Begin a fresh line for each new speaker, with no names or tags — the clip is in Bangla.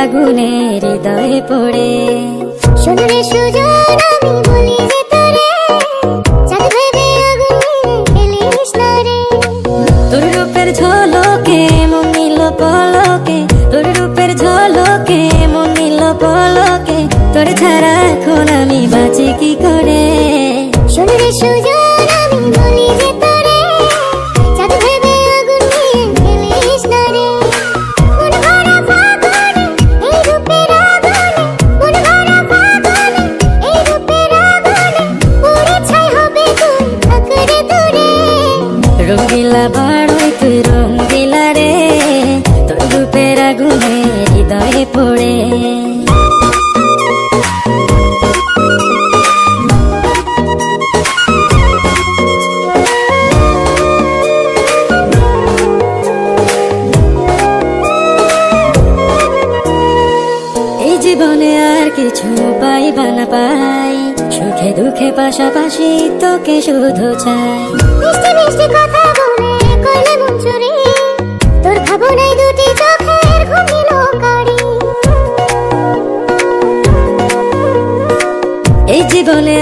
আগুনে হৃদয়ে পড়ে।
শোনো রে সুজন, আমি বলি যে তোরে, চাঁদ ভেবে আগুন নিয়ে ফেলিস না রে।
তোর রূপের ঝলকে মন নিল পলকে, তোর রূপের ঝলকে মন নিল পলকে, তোর ছাড়া এখন আমি বাঁচি কি করে।
শোনো রে সুজন, আমি বলি যে তোরে, চাঁদ ভেবে আগুন নিয়ে ফেলিস না রে। মন ভরা ফাগুনে এই রূপের আগুনে, মন ভরা ফাগুনে এই রূপের আগুনে, পুড়ে ছাই হবে তুই থাক রে দূরে।
রঙ্গিলা বাড়ই তুই রঙ্গিলা রে, তোর রূপের আগুনে হৃদয়ে পড়ে। এই জীবনে আর কিছু পাইবা না পাই, সুখে দুঃখে পাশাপাশি তোকে শুধু চাই।
মিষ্টি মিষ্টি কথা বলে করলে মন চুরি, তোর ভাবনায় দুটি চোখের ঘুম নিল কারি।
এই জীবনে